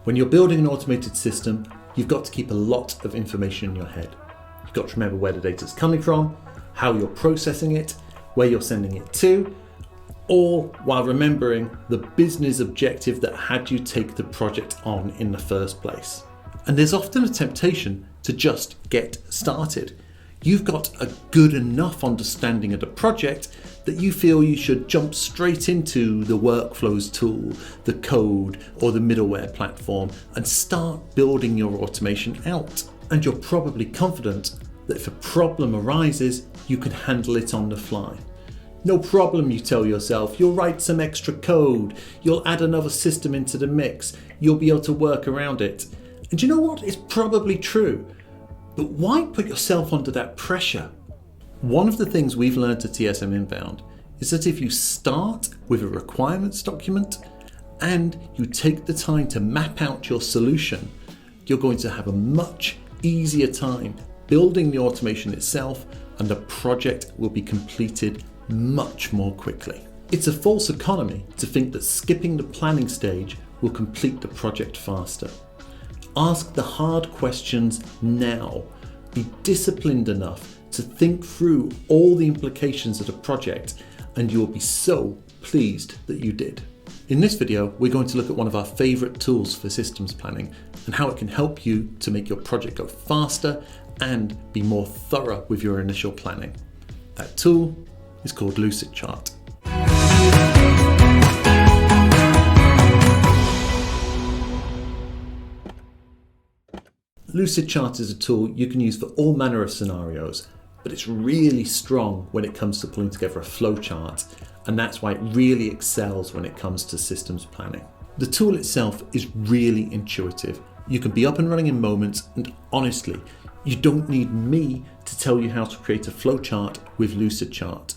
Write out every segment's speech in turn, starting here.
When you're building an automated system, you've got to keep a lot of information in your head. You've got to remember where the data is coming from, how you're processing it, where you're sending it to, all while remembering the business objective that had you take the project on in the first place. And there's often a temptation to just get started. You've got a good enough understanding of the project that you feel you should jump straight into the workflows tool, the code, or the middleware platform and start building your automation out. And you're probably confident that if a problem arises, you can handle it on the fly. No problem, you tell yourself. You'll write some extra code. You'll add another system into the mix. You'll be able to work around it. And you know what? It's probably true. But why put yourself under that pressure? One of the things we've learned at TSM Inbound is that if you start with a requirements document and you take the time to map out your solution, you're going to have a much easier time building the automation itself, and the project will be completed much more quickly. It's a false economy to think that skipping the planning stage will complete the project faster. Ask the hard questions now. Be disciplined enough to think through all the implications of the project, and you'll be so pleased that you did. In this video, we're going to look at one of our favorite tools for systems planning and how it can help you to make your project go faster and be more thorough with your initial planning. That tool is called Lucidchart. Lucidchart is a tool you can use for all manner of scenarios, but it's really strong when it comes to pulling together a flowchart, and that's why it really excels when it comes to systems planning. The tool itself is really intuitive. You can be up and running in moments, and honestly, you don't need me to tell you how to create a flowchart with Lucidchart.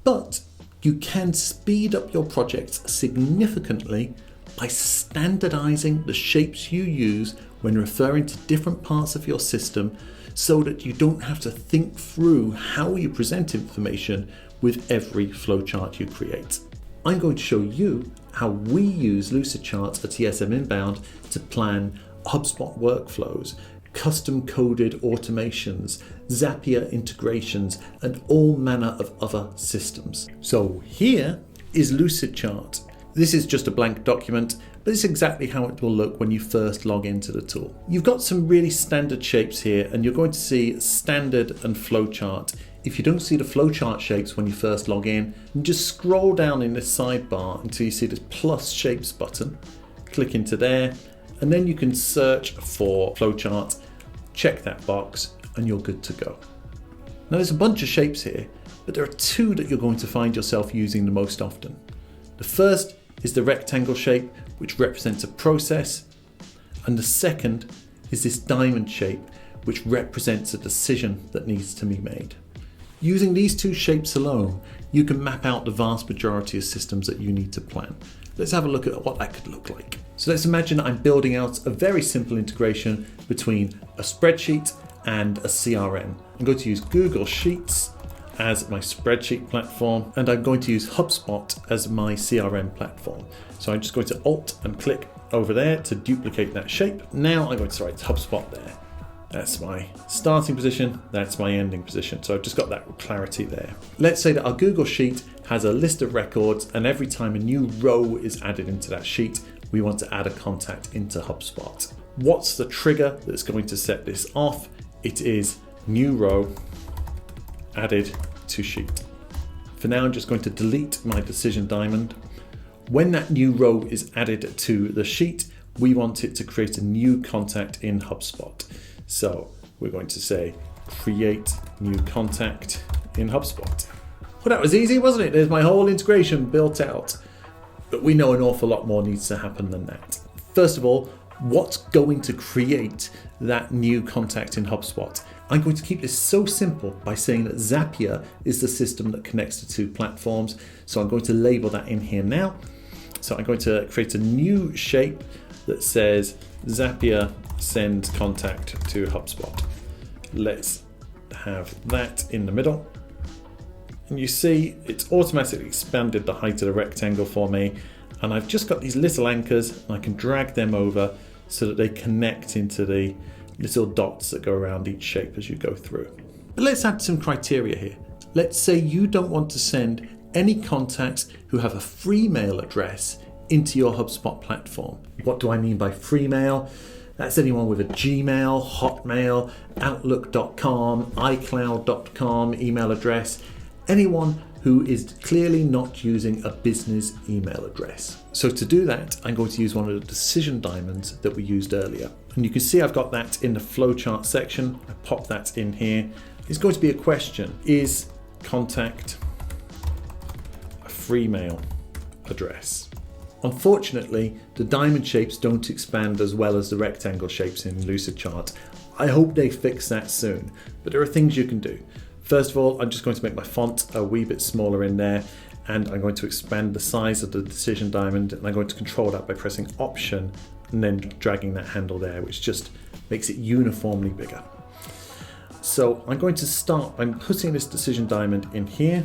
But you can speed up your projects significantly by standardizing the shapes you use when referring to different parts of your system, so that you don't have to think through how you present information with every flowchart you create. I'm going to show you how we use Lucidchart at TSM Inbound to plan HubSpot workflows, custom coded automations, Zapier integrations, and all manner of other systems. So here is Lucidchart. This is just a blank document, but it's exactly how it will look when you first log into the tool. You've got some really standard shapes here, and you're going to see standard and flowchart. If you don't see the flowchart shapes when you first log in, just scroll down in this sidebar until you see this plus shapes button. Click into there, and then you can search for flowchart, check that box, and you're good to go. Now there's a bunch of shapes here, but there are two that you're going to find yourself using the most often. The first is the rectangle shape, which represents a process, and the second is this diamond shape, which represents a decision that needs to be made. Using these two shapes alone, you can map out the vast majority of systems that you need to plan. Let's have a look at what that could look like. So let's imagine I'm building out a very simple integration between a spreadsheet and a CRM. I'm going to use Google Sheets as my spreadsheet platform, and I'm going to use HubSpot as my CRM platform. So I'm just going to Alt and click over there to duplicate that shape. Now I'm going to write HubSpot there. That's my starting position, that's my ending position. So I've just got that clarity there. Let's say that our Google Sheet has a list of records, and every time a new row is added into that sheet, we want to add a contact into HubSpot. What's the trigger that's going to set this off? It is new row added to sheet. For now, I'm just going to delete my decision diamond. When that new row is added to the sheet, we want it to create a new contact in HubSpot. So we're going to say create new contact in HubSpot. Well, that was easy, wasn't it? There's my whole integration built out. But we know an awful lot more needs to happen than that. First of all, what's going to create that new contact in HubSpot? I'm going to keep this so simple by saying that Zapier is the system that connects the two platforms. So I'm going to label that in here now. So I'm going to create a new shape that says Zapier send contact to HubSpot. Let's have that in the middle. And you see it's automatically expanded the height of the rectangle for me. And I've just got these little anchors, and I can drag them over so that they connect into the little dots that go around each shape as you go through. But let's add some criteria here. Let's say you don't want to send any contacts who have a free mail address into your HubSpot platform. What do I mean by free mail? That's anyone with a Gmail, Hotmail, Outlook.com, iCloud.com email address, anyone who is clearly not using a business email address. So to do that, I'm going to use one of the decision diamonds that we used earlier. And you can see I've got that in the flowchart section. I pop that in here. It's going to be a question: is contact a free mail address? Unfortunately, the diamond shapes don't expand as well as the rectangle shapes in Lucidchart. I hope they fix that soon, but there are things you can do. First of all, I'm just going to make my font a wee bit smaller in there, and I'm going to expand the size of the decision diamond, and I'm going to control that by pressing Option and then dragging that handle there, which just makes it uniformly bigger. So I'm going to start by putting this decision diamond in here,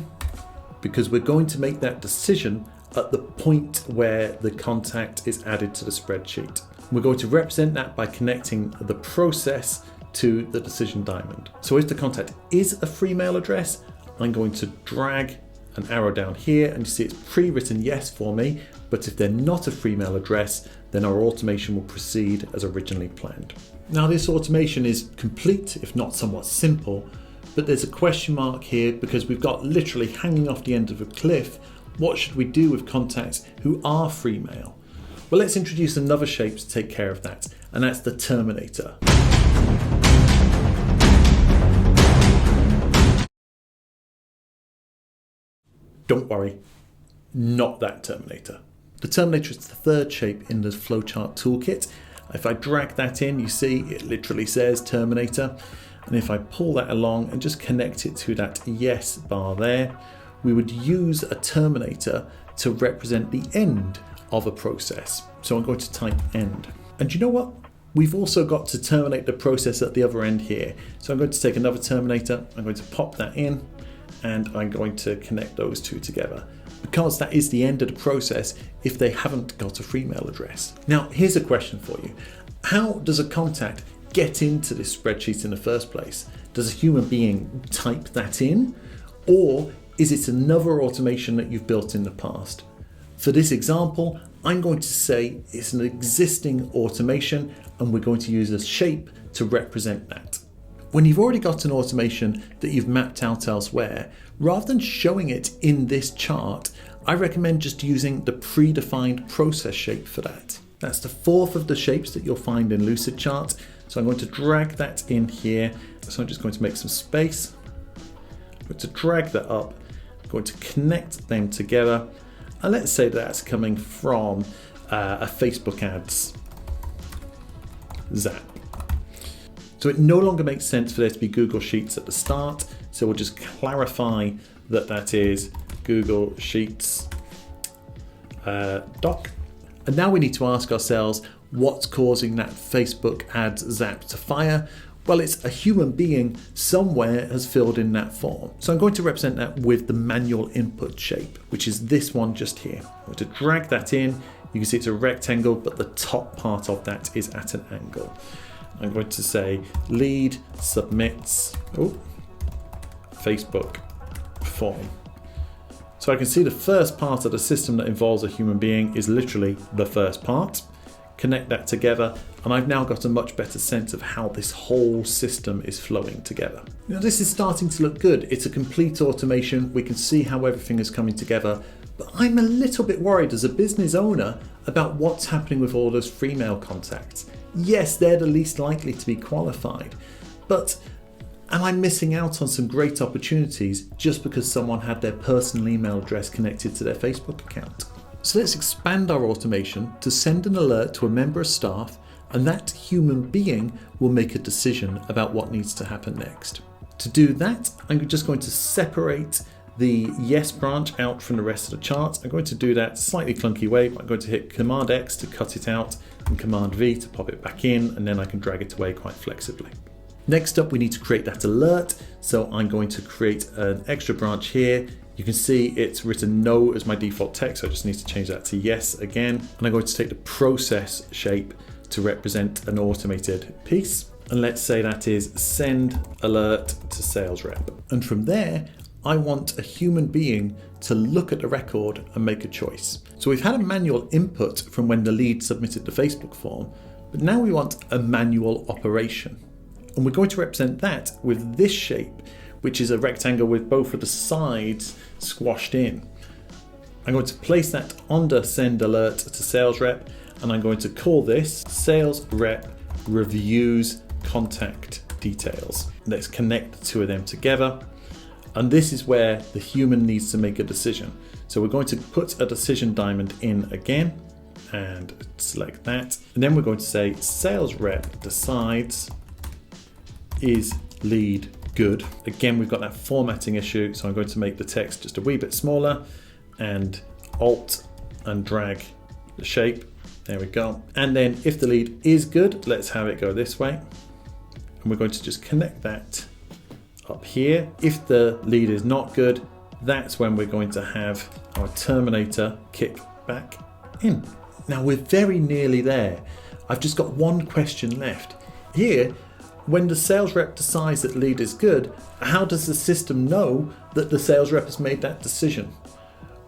because we're going to make that decision at the point where the contact is added to the spreadsheet. We're going to represent that by connecting the process to the decision diamond. So if the contact is a free mail address, I'm going to drag an arrow down here, and you see it's pre-written yes for me, but if they're not a free mail address, then our automation will proceed as originally planned. Now this automation is complete, if not somewhat simple, but there's a question mark here because we've got literally hanging off the end of a cliff. What should we do with contacts who are free mail? Well, let's introduce another shape to take care of that, and that's the terminator. Don't worry, not that terminator. The terminator is the third shape in the flowchart toolkit. If I drag that in, you see it literally says terminator. And if I pull that along and just connect it to that yes bar there, we would use a terminator to represent the end of a process. So I'm going to type end. And you know what? We've also got to terminate the process at the other end here. So I'm going to take another terminator, I'm going to pop that in, and I'm going to connect those two together, because that is the end of the process if they haven't got a free mail address. Now, here's a question for you. How does a contact get into this spreadsheet in the first place? Does a human being type that in, or is it another automation that you've built in the past? For this example, I'm going to say it's an existing automation, and we're going to use a shape to represent that. When you've already got an automation that you've mapped out elsewhere, rather than showing it in this chart, I recommend just using the predefined process shape for that. That's the fourth of the shapes that you'll find in Lucidchart. So I'm going to drag that in here. So I'm just going to make some space. I'm going to drag that up. I'm going to connect them together. And let's say that's coming from a Facebook ads zap. So it no longer makes sense for there to be Google Sheets at the start. So we'll just clarify that that is Google Sheets doc. And now we need to ask ourselves, what's causing that Facebook ads zap to fire? Well, it's a human being somewhere has filled in that form. So I'm going to represent that with the manual input shape, which is this one just here. I'm going to drag that in. You can see it's a rectangle, but the top part of that is at an angle. I'm going to say lead submits Facebook form. So I can see the first part of the system that involves a human being is literally the first part. Connect that together, and I've now got a much better sense of how this whole system is flowing together. Now this is starting to look good. It's a complete automation. We can see how everything is coming together, but I'm a little bit worried as a business owner about what's happening with all those free mail contacts. Yes, they're the least likely to be qualified, but am I missing out on some great opportunities just because someone had their personal email address connected to their Facebook account? So let's expand our automation to send an alert to a member of staff, and that human being will make a decision about what needs to happen next. To do that, I'm just going to separate the yes branch out from the rest of the chart. I'm going to do that slightly clunky way, but I'm going to hit Command X to cut it out and Command V to pop it back in, and then I can drag it away quite flexibly. Next up, we need to create that alert. So I'm going to create an extra branch here. You can see it's written no as my default text, so I just need to change that to yes again. And I'm going to take the process shape to represent an automated piece. And let's say that is send alert to sales rep. And from there, I want a human being to look at the record and make a choice. So we've had a manual input from when the lead submitted the Facebook form, but now we want a manual operation. And we're going to represent that with this shape, which is a rectangle with both of the sides squashed in. I'm going to place that under send alert to sales rep, and I'm going to call this sales rep reviews contact details. Let's connect the two of them together. And this is where the human needs to make a decision. So we're going to put a decision diamond in again and select that. And then we're going to say sales rep decides, is lead good? Again, we've got that formatting issue. So I'm going to make the text just a wee bit smaller and Alt and drag the shape. There we go. And then if the lead is good, let's have it go this way. And we're going to just connect that up here. If the lead is not good, that's when we're going to have our terminator kick back in. Now we're very nearly there. I've just got one question left. Here, when the sales rep decides that lead is good, how does the system know that the sales rep has made that decision?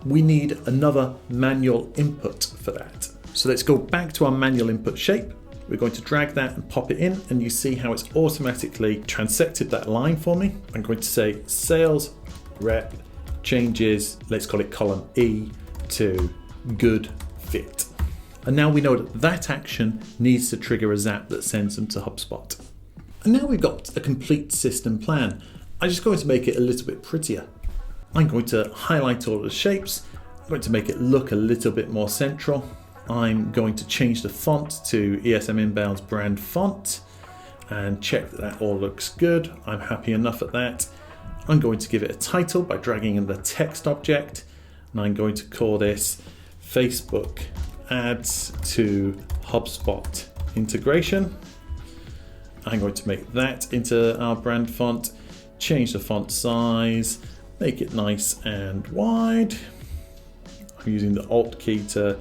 We need another manual input for that. So let's go back to our manual input shape. We're going to drag that and pop it in, and you see how it's automatically transected that line for me. I'm going to say sales rep changes, let's call it column E, to good fit. And now we know that that action needs to trigger a zap that sends them to HubSpot. And now we've got a complete system plan. I'm just going to make it a little bit prettier. I'm going to highlight all of the shapes. I'm going to make it look a little bit more central. I'm going to change the font to ESM Inbound's brand font and check that that all looks good. I'm happy enough at that. I'm going to give it a title by dragging in the text object, and I'm going to call this Facebook Ads to HubSpot Integration. I'm going to make that into our brand font, change the font size, make it nice and wide. I'm using the Alt key to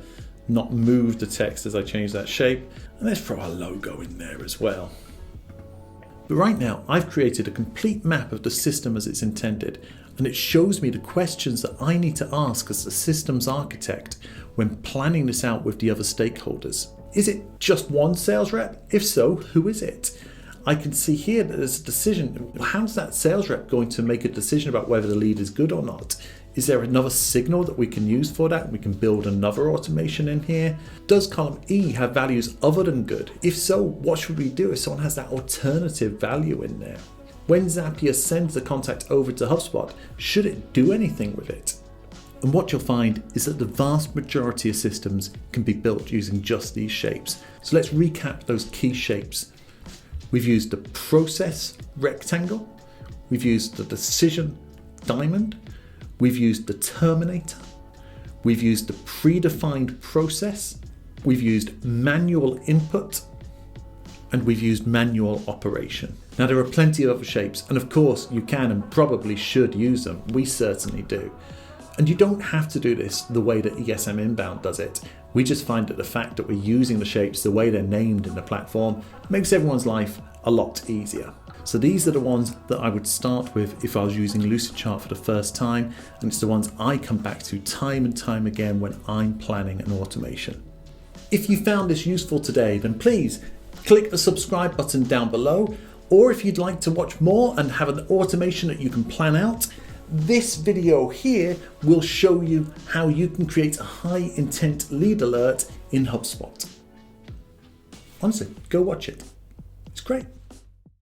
not move the text as I change that shape. And let's throw our logo in there as well. But right now, I've created a complete map of the system as it's intended, and it shows me the questions that I need to ask as the systems architect when planning this out with the other stakeholders. Is it just one sales rep? If so, who is it? I can see here that there's a decision. How's that sales rep going to make a decision about whether the lead is good or not? Is there another signal that we can use for that? We can build another automation in here. Does column E have values other than good? If so, what should we do if someone has that alternative value in there? When Zapier sends the contact over to HubSpot, should it do anything with it? And what you'll find is that the vast majority of systems can be built using just these shapes. So let's recap those key shapes. We've used the process rectangle. We've used the decision diamond. We've used the terminator. We've used the predefined process. We've used manual input. And we've used manual operation. Now there are plenty of other shapes, and of course you can and probably should use them. We certainly do. And you don't have to do this the way that ESM Inbound does it. We just find that the fact that we're using the shapes the way they're named in the platform makes everyone's life a lot easier. So these are the ones that I would start with if I was using Lucidchart for the first time, and it's the ones I come back to time and time again when I'm planning an automation. If you found this useful today, then please click the subscribe button down below, or if you'd like to watch more and have an automation that you can plan out, this video here will show you how you can create a high intent lead alert in HubSpot. Honestly, go watch it. It's great.